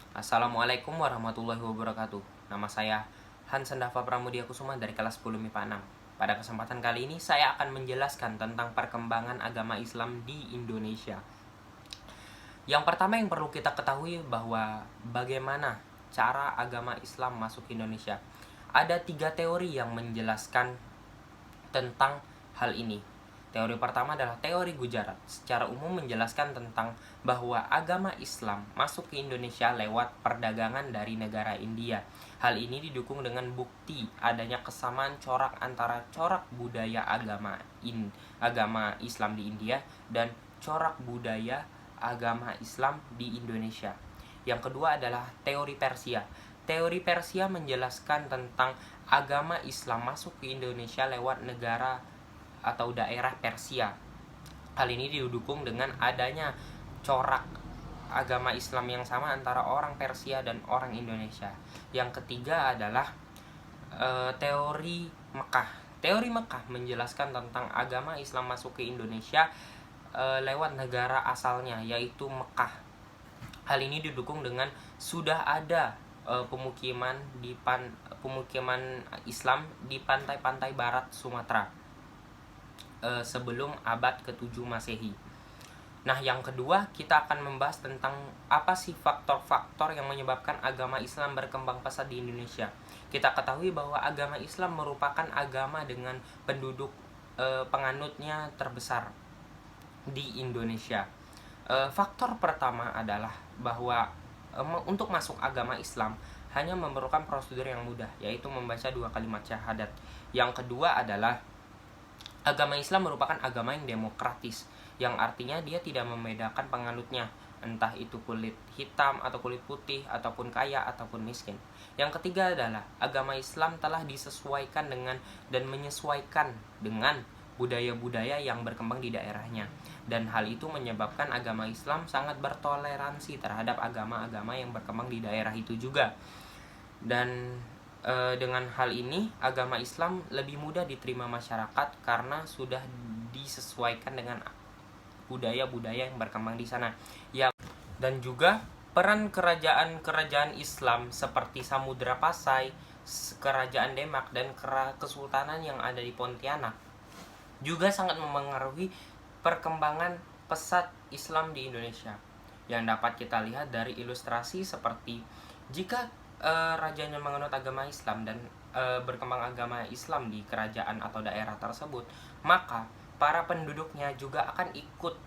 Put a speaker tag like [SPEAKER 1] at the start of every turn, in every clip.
[SPEAKER 1] Assalamualaikum warahmatullahi wabarakatuh. Nama saya Hansen Dava Pramudia Kusuma dari kelas 10 MIPA 6. Pada kesempatan kali ini saya akan menjelaskan tentang perkembangan agama Islam di Indonesia. Yang pertama yang perlu kita ketahui bahwa bagaimana cara agama Islam masuk ke Indonesia. Ada 3 teori yang menjelaskan tentang hal ini. Teori pertama adalah teori Gujarat. Secara umum menjelaskan tentang bahwa agama Islam masuk ke Indonesia lewat perdagangan dari negara India. Hal ini didukung dengan bukti adanya kesamaan corak antara corak budaya agama Islam di India dan corak budaya agama Islam di Indonesia. Yang kedua adalah teori Persia. Teori Persia menjelaskan tentang agama Islam masuk ke Indonesia lewat negara atau daerah Persia. Hal ini didukung dengan adanya corak agama Islam yang sama antara orang Persia dan orang Indonesia. Yang ketiga adalah teori Mekah. Teori Mekah menjelaskan tentang agama Islam masuk ke Indonesia lewat negara asalnya, yaitu Mekah. Hal ini didukung dengan sudah ada pemukiman Islam di pantai-pantai barat Sumatera sebelum abad ke-7 Masehi. Nah, yang kedua kita akan membahas tentang apa sih faktor-faktor yang menyebabkan agama Islam berkembang pesat di Indonesia. Kita ketahui bahwa agama Islam merupakan agama dengan penduduk penganutnya terbesar di Indonesia. Faktor pertama adalah bahwa untuk masuk agama Islam hanya memerlukan prosedur yang mudah, yaitu membaca 2 kalimat syahadat. Yang kedua adalah agama Islam merupakan agama yang demokratis, yang artinya dia tidak membedakan penganutnya, entah itu kulit hitam atau kulit putih, ataupun kaya ataupun miskin. Yang ketiga adalah agama Islam telah disesuaikan dengan dan menyesuaikan dengan budaya-budaya yang berkembang di daerahnya. Dan hal itu menyebabkan agama Islam sangat bertoleransi terhadap agama-agama yang berkembang di daerah itu juga. Dan dengan hal ini agama Islam lebih mudah diterima masyarakat karena sudah disesuaikan dengan budaya-budaya yang berkembang di sana. Dan juga peran kerajaan-kerajaan Islam seperti Samudra Pasai, Kerajaan Demak, dan Kesultanan yang ada di Pontianak juga sangat memengaruhi perkembangan pesat Islam di Indonesia. Yang dapat kita lihat dari ilustrasi seperti jika rajanya menganut agama Islam dan berkembang agama Islam di kerajaan atau daerah tersebut, maka para penduduknya juga akan ikut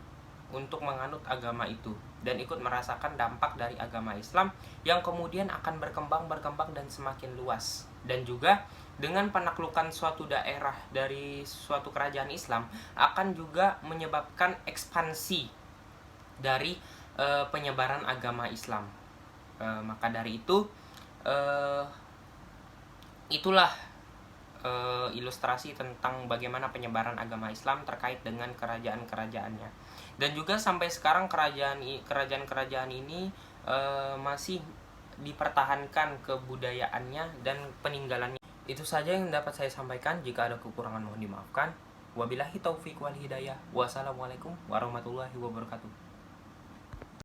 [SPEAKER 1] untuk menganut agama itu dan ikut merasakan dampak dari agama Islam yang kemudian akan berkembang dan semakin luas. Dan juga dengan penaklukan suatu daerah dari suatu kerajaan Islam akan juga menyebabkan ekspansi dari penyebaran agama Islam. Maka dari itu itulah ilustrasi tentang bagaimana penyebaran agama Islam terkait dengan kerajaan-kerajaannya. Dan juga sampai sekarang kerajaan-kerajaan ini masih dipertahankan kebudayaannya dan peninggalannya. Itu saja yang dapat saya sampaikan. Jika ada kekurangan mohon dimaafkan. Wabillahi taufiq wal hidayah. Wassalamualaikum warahmatullahi wabarakatuh.